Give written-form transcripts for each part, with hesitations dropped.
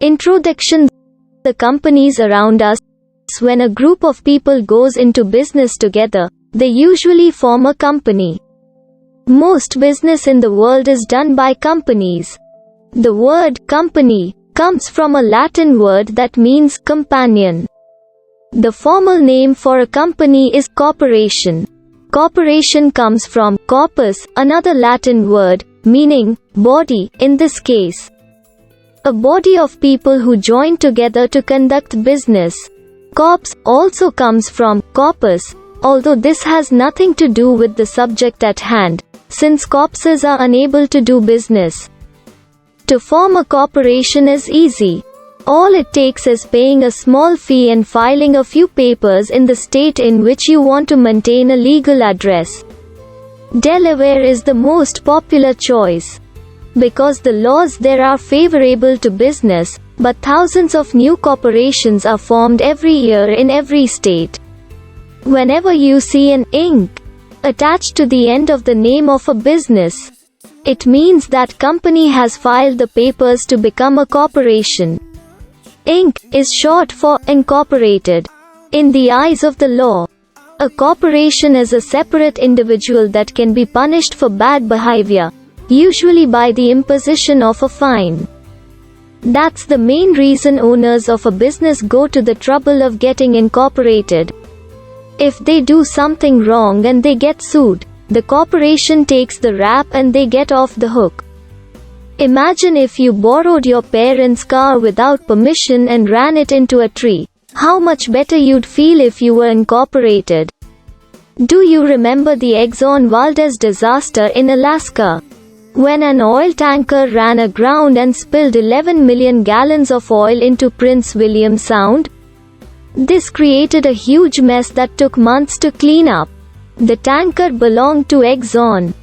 Introduction. The companies around us. When a group of people goes into business together, they usually form a company. Most business in the world is done by companies. The word company comes from a Latin word that means companion. The formal name for a company is corporation. Corporation comes from corpus, another Latin word, meaning body, in this case. A body of people who join together to conduct business. Corps also comes from corpus, although this has nothing to do with the subject at hand, since corpses are unable to do business. To form a corporation is easy. All it takes is paying a small fee and filing a few papers in the state in which you want to maintain a legal address. Delaware is the most popular choice, because the laws there are favorable to business, but thousands of new corporations are formed every year in every state. Whenever you see an Inc. attached to the end of the name of a business, it means that company has filed the papers to become a corporation. Inc. is short for incorporated. In the eyes of the law, a corporation is a separate individual that can be punished for bad behavior, usually by the imposition of a fine. That's the main reason owners of a business go to the trouble of getting incorporated. If they do something wrong and they get sued, the corporation takes the rap and they get off the hook. Imagine if you borrowed your parents' car without permission and ran it into a tree. How much better you'd feel if you were incorporated. Do you remember the Exxon Valdez disaster in Alaska? When an oil tanker ran aground and spilled 11 million gallons of oil into Prince William Sound? This created a huge mess that took months to clean up. The tanker belonged to Exxon,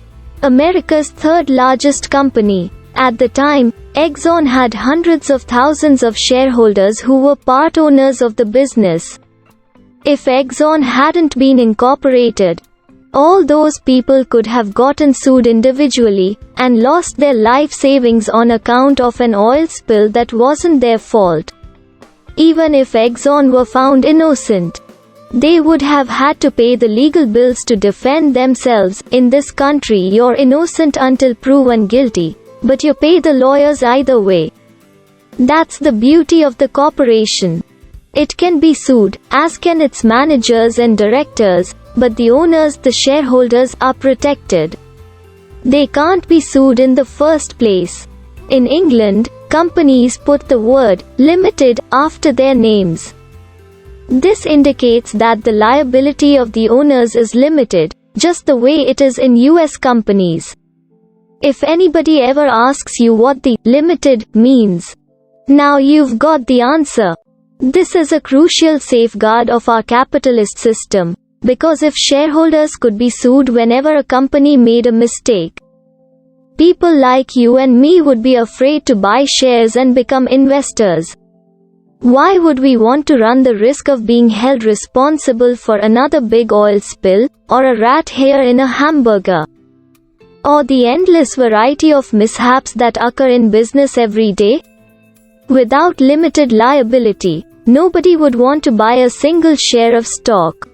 America's third largest company. At the time, Exxon had hundreds of thousands of shareholders who were part owners of the business. If Exxon hadn't been incorporated, all those people could have gotten sued individually, and lost their life savings on account of an oil spill that wasn't their fault. Even if Exxon were found innocent, they would have had to pay the legal bills to defend themselves. In this country you're innocent until proven guilty, but you pay the lawyers either way. That's the beauty of the corporation. It can be sued, as can its managers and directors, but the owners, the shareholders, are protected. They can't be sued in the first place. In England, companies put the word limited after their names. This indicates that the liability of the owners is limited, just the way it is in US companies. If anybody ever asks you what the limited means, now you've got the answer. This is a crucial safeguard of our capitalist system, because if shareholders could be sued whenever a company made a mistake, people like you and me would be afraid to buy shares and become investors. Why would we want to run the risk of being held responsible for another big oil spill, or a rat hair in a hamburger, or the endless variety of mishaps that occur in business every day? Without limited liability, nobody would want to buy a single share of stock.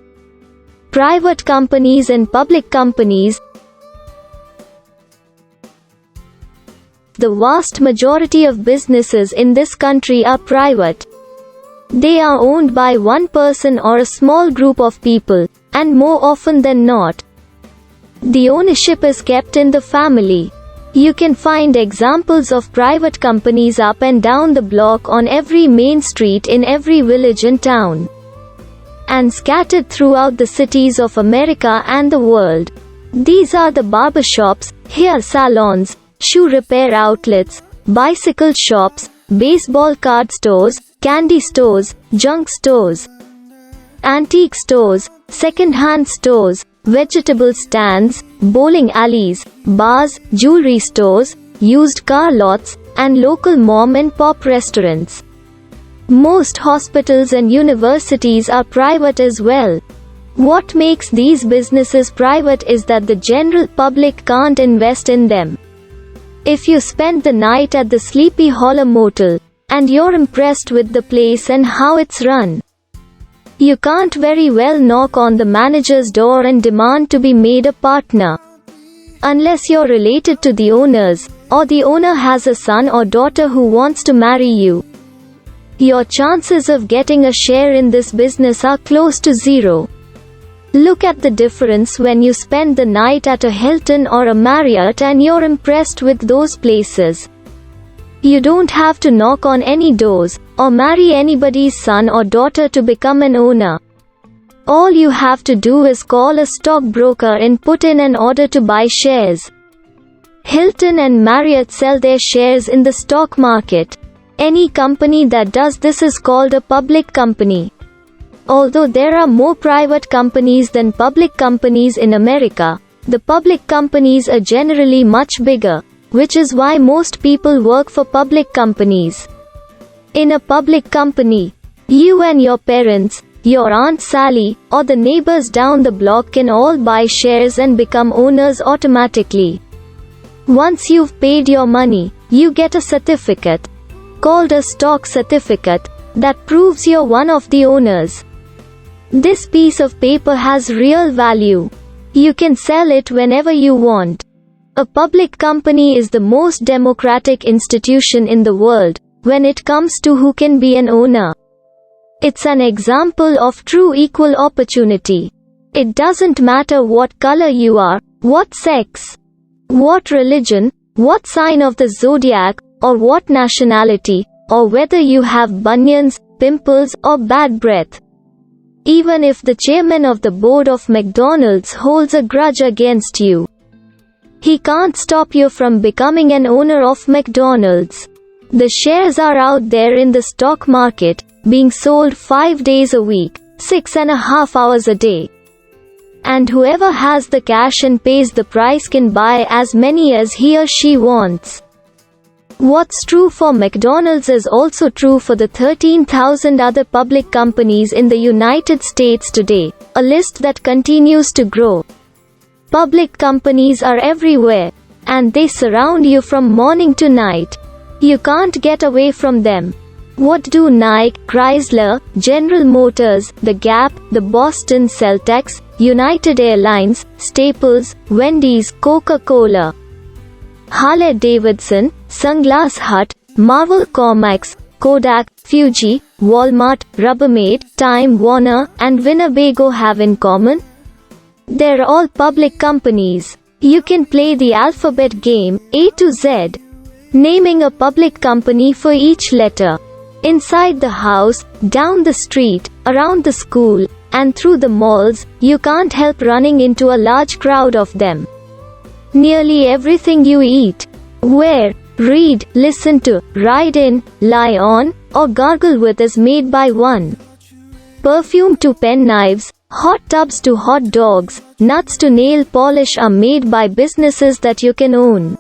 Private companies and public companies. The vast majority of businesses in this country are private. They are owned by one person or a small group of people, and more often than not, the ownership is kept in the family. You can find examples of private companies up and down the block on every main street in every village and town, and scattered throughout the cities of America and the world. These are the barbershops, hair salons, shoe repair outlets, bicycle shops, baseball card stores, candy stores, junk stores, antique stores, second-hand stores, vegetable stands, bowling alleys, bars, jewelry stores, used car lots, and local mom-and-pop restaurants. Most hospitals and universities are private as well. What makes these businesses private is that the general public can't invest in them. If you spend the night at the Sleepy Hollow Motel, and you're impressed with the place and how it's run. You can't very well knock on the manager's door and demand to be made a partner. Unless you're related to the owners, or the owner has a son or daughter who wants to marry you. Your chances of getting a share in this business are close to zero. Look at the difference when you spend the night at a Hilton or a Marriott and you're impressed with those places. You don't have to knock on any doors, or marry anybody's son or daughter to become an owner. All you have to do is call a stockbroker and put in an order to buy shares. Hilton and Marriott sell their shares in the stock market. Any company that does this is called a public company. Although there are more private companies than public companies in America, the public companies are generally much bigger, which is why most people work for public companies. In a public company, you and your parents, your Aunt Sally, or the neighbors down the block can all buy shares and become owners automatically. Once you've paid your money, you get a certificate, called a stock certificate, that proves you're one of the owners. This piece of paper has real value. You can sell it whenever you want. A public company is the most democratic institution in the world, when it comes to who can be an owner. It's an example of true equal opportunity. It doesn't matter what color you are, what sex, what religion, what sign of the zodiac, or what nationality, or whether you have bunions, pimples, or bad breath. Even if the chairman of the board of McDonald's holds a grudge against you, he can't stop you from becoming an owner of McDonald's. The shares are out there in the stock market, being sold 5 days a week, 6.5 hours a day. And whoever has the cash and pays the price can buy as many as he or she wants. What's true for McDonald's is also true for the 13,000 other public companies in the United States today, a list that continues to grow. Public companies are everywhere, and they surround you from morning to night. You can't get away from them. What do Nike, Chrysler, General Motors, The Gap, the Boston Celtics, United Airlines, Staples, Wendy's, Coca-Cola, Harley-Davidson, Sunglass Hut, Marvel Comics, Kodak, Fuji, Walmart, Rubbermaid, Time Warner, and Winnebago have in common? They're all public companies. You can play the alphabet game, A to Z, naming a public company for each letter. Inside the house, down the street, around the school, and through the malls, you can't help running into a large crowd of them. Nearly everything you eat, wear, read, listen to, ride in, lie on, or gargle with is made by one. Perfume to penknives, hot tubs to hot dogs, nuts to nail polish are made by businesses that you can own.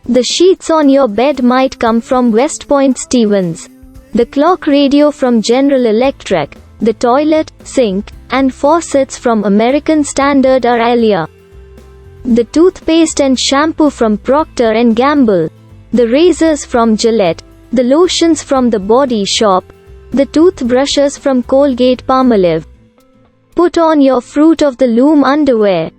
The sheets on your bed might come from West Point Stevens. The clock radio from General Electric. The toilet, sink, and faucets from American Standard are Alia. The toothpaste and shampoo from Procter & Gamble. The razors from Gillette. The lotions from The Body Shop. The toothbrushes from Colgate-Palmolive. Put on your Fruit of the Loom underwear.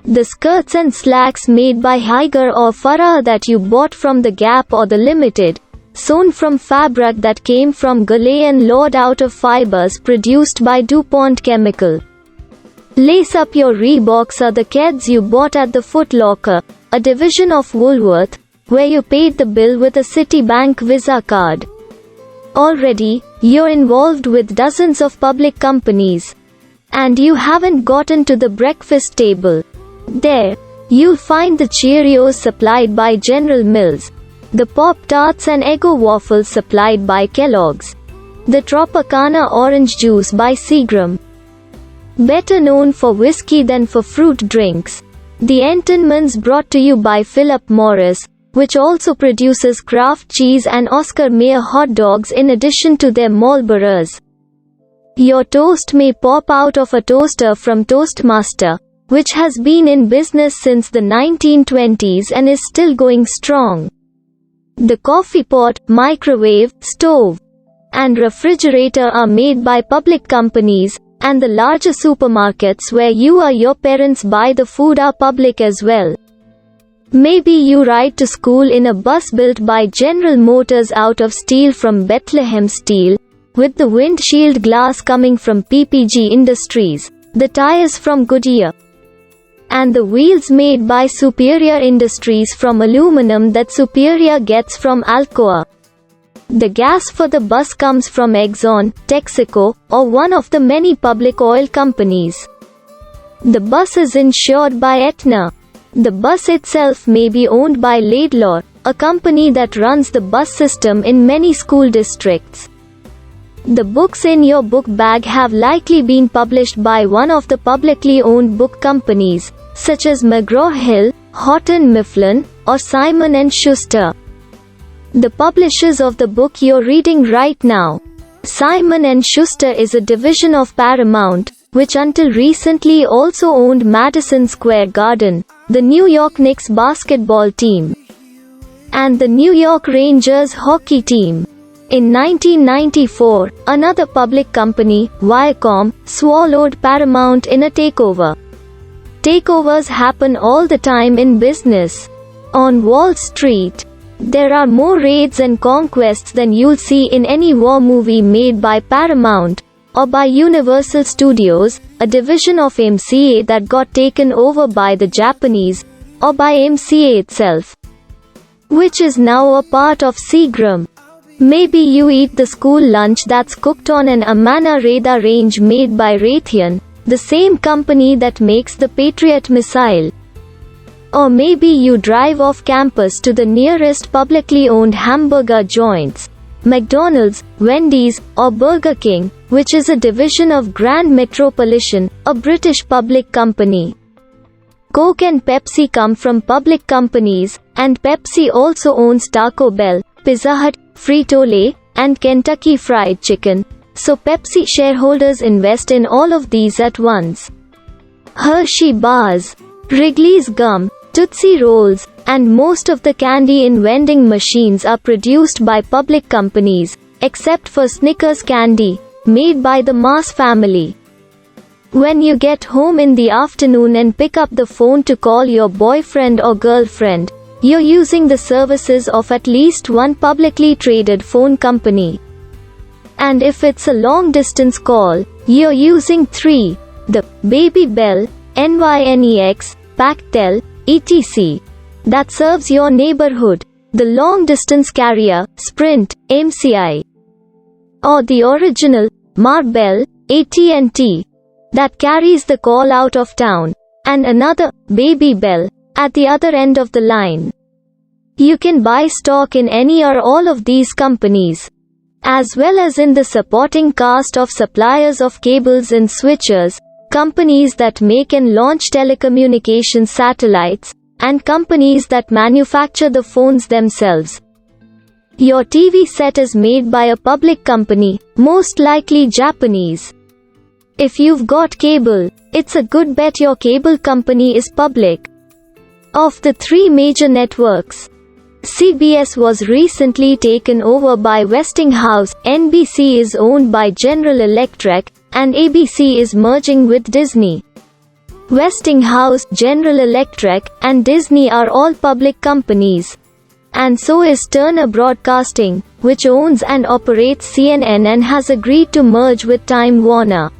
The skirts and slacks made by Haiger or Farah that you bought from The Gap or The Limited, sewn from fabric that came from Galley and Lord out of fibers produced by DuPont Chemical. Lace up your Reeboks are the Keds you bought at the Foot Locker, a division of Woolworth, where you paid the bill with a Citibank Visa card. Already, you're involved with dozens of public companies. And you haven't gotten to the breakfast table. There, you'll find the Cheerios supplied by General Mills, the Pop-Tarts and Eggo waffles supplied by Kellogg's, the Tropicana orange juice by Seagram. Better known for whiskey than for fruit drinks, the Entenmann's brought to you by Philip Morris, which also produces Kraft cheese and Oscar Mayer hot dogs in addition to their Marlboros. Your toast may pop out of a toaster from Toastmaster, which has been in business since the 1920s and is still going strong. The coffee pot, microwave, stove, and refrigerator are made by public companies, and the larger supermarkets where you or your parents buy the food are public as well. Maybe you ride to school in a bus built by General Motors out of steel from Bethlehem Steel, with the windshield glass coming from PPG Industries, the tires from Goodyear, and the wheels made by Superior Industries from aluminum that Superior gets from Alcoa. The gas for the bus comes from Exxon, Texaco, or one of the many public oil companies. The bus is insured by Aetna. The bus itself may be owned by Laidlaw, a company that runs the bus system in many school districts. The books in your book bag have likely been published by one of the publicly owned book companies, such as McGraw-Hill, Houghton Mifflin, or Simon & Schuster. The publishers of the book you're reading right now. Simon & Schuster is a division of Paramount, which until recently also owned Madison Square Garden, the New York Knicks basketball team, and the New York Rangers hockey team. In 1994, another public company, Viacom, swallowed Paramount in a takeover. Takeovers happen all the time in business. On Wall Street, there are more raids and conquests than you'll see in any war movie made by Paramount, or by Universal Studios, a division of MCA that got taken over by the Japanese, or by MCA itself, which is now a part of Seagram. Maybe you eat the school lunch that's cooked on an Amana radar range made by Raytheon, the same company that makes the Patriot missile. Or maybe you drive off campus to the nearest publicly owned hamburger joints, McDonald's, Wendy's, or Burger King, which is a division of Grand Metropolitan, a British public company. Coke and Pepsi come from public companies, and Pepsi also owns Taco Bell, Pizza Hut, Frito-Lay, and Kentucky Fried Chicken, so Pepsi shareholders invest in all of these at once. Hershey bars, Wrigley's gum, Tootsie Rolls, and most of the candy in vending machines are produced by public companies, except for Snickers candy, made by the Mars family. When you get home in the afternoon and pick up the phone to call your boyfriend or girlfriend, you're using the services of at least one publicly traded phone company. And if it's a long-distance call, you're using 3, the Baby Bell, NYNEX, Pactel, etc. that serves your neighborhood, the long-distance carrier, Sprint, MCI, or the original, Marbell, AT&T, that carries the call out of town, and another, Baby Bell, at the other end of the line. You can buy stock in any or all of these companies, as well as in the supporting cast of suppliers of cables and switches, companies that make and launch telecommunications satellites, and companies that manufacture the phones themselves. Your TV set is made by a public company, most likely Japanese. If you've got cable, it's a good bet your cable company is public. Of the 3 major networks, CBS was recently taken over by Westinghouse, NBC is owned by General Electric, and ABC is merging with Disney. Westinghouse, General Electric, and Disney are all public companies. And so is Turner Broadcasting, which owns and operates CNN and has agreed to merge with Time Warner.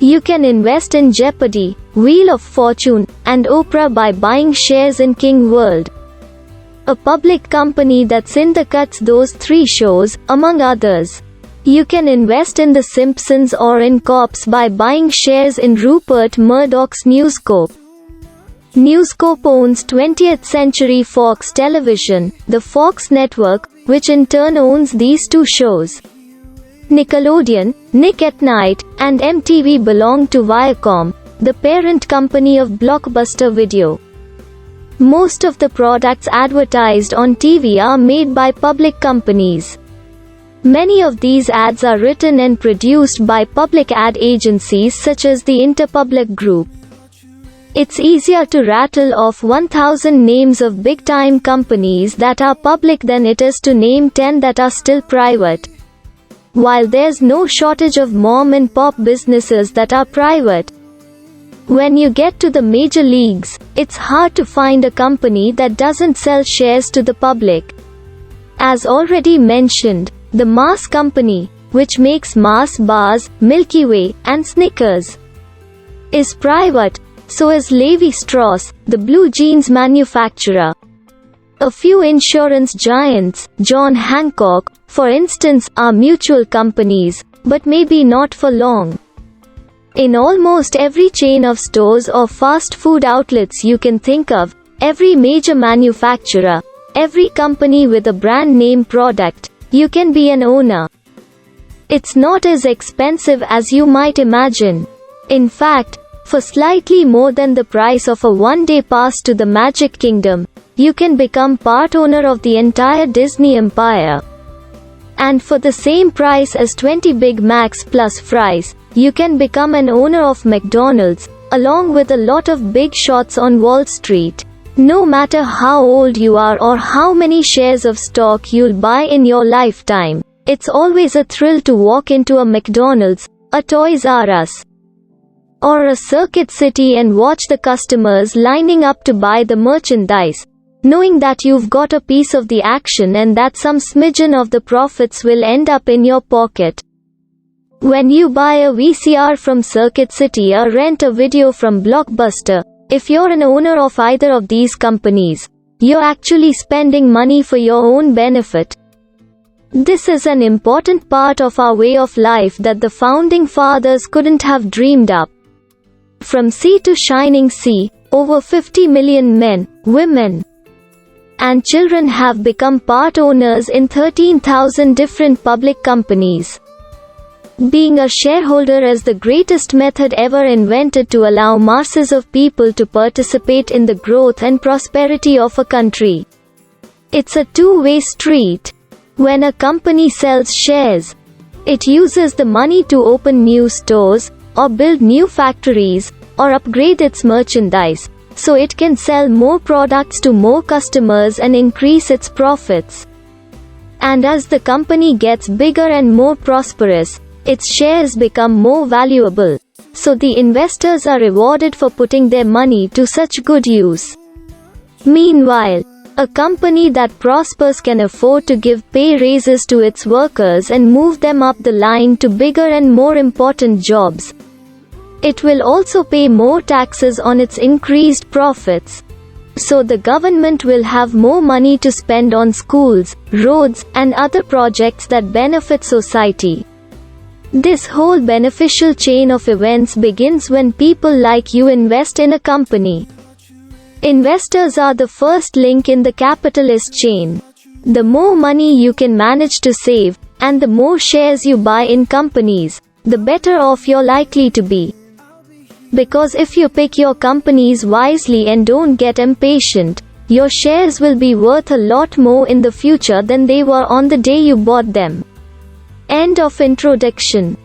You can invest in Jeopardy, Wheel of Fortune, and Oprah by buying shares in King World, a public company that syndicates those 3 shows, among others. You can invest in The Simpsons or in Cops by buying shares in Rupert Murdoch's News Corp. News Corp owns 20th Century Fox Television, the Fox network, which in turn owns these 2 shows. Nickelodeon, Nick at Night, and MTV belong to Viacom, the parent company of Blockbuster Video. Most of the products advertised on TV are made by public companies. Many of these ads are written and produced by public ad agencies such as the Interpublic Group. It's easier to rattle off 1,000 names of big-time companies that are public than it is to name 10 that are still private. While there's no shortage of mom-and-pop businesses that are private, when you get to the major leagues, it's hard to find a company that doesn't sell shares to the public. As already mentioned, the Mars company, which makes Mars bars, Milky Way, and Snickers, is private. So is Levi Strauss, the blue jeans manufacturer. A few insurance giants, John Hancock, for instance, are mutual companies, but maybe not for long. In almost every chain of stores or fast food outlets you can think of, every major manufacturer, every company with a brand name product, you can be an owner. It's not as expensive as you might imagine. In fact, for slightly more than the price of a one-day pass to the Magic Kingdom, you can become part owner of the entire Disney empire. And for the same price as 20 Big Macs plus fries, you can become an owner of McDonald's, along with a lot of big shots on Wall Street. No matter how old you are or how many shares of stock you'll buy in your lifetime, it's always a thrill to walk into a McDonald's, a Toys R Us, or a Circuit City and watch the customers lining up to buy the merchandise, knowing that you've got a piece of the action and that some smidgen of the profits will end up in your pocket. When you buy a VCR from Circuit City or rent a video from Blockbuster, if you're an owner of either of these companies, you're actually spending money for your own benefit. This is an important part of our way of life that the founding fathers couldn't have dreamed up. From sea to shining sea, over 50 million men, women, and children have become part owners in 13,000 different public companies. Being a shareholder is the greatest method ever invented to allow masses of people to participate in the growth and prosperity of a country. It's a two-way street. When a company sells shares, it uses the money to open new stores, or build new factories, or upgrade its merchandise, so it can sell more products to more customers and increase its profits. And as the company gets bigger and more prosperous, its shares become more valuable, so the investors are rewarded for putting their money to such good use. Meanwhile, a company that prospers can afford to give pay raises to its workers and move them up the line to bigger and more important jobs. It will also pay more taxes on its increased profits. So the government will have more money to spend on schools, roads, and other projects that benefit society. This whole beneficial chain of events begins when people like you invest in a company. Investors are the first link in the capitalist chain. The more money you can manage to save, and the more shares you buy in companies, the better off you're likely to be. Because if you pick your companies wisely and don't get impatient, your shares will be worth a lot more in the future than they were on the day you bought them. End of introduction.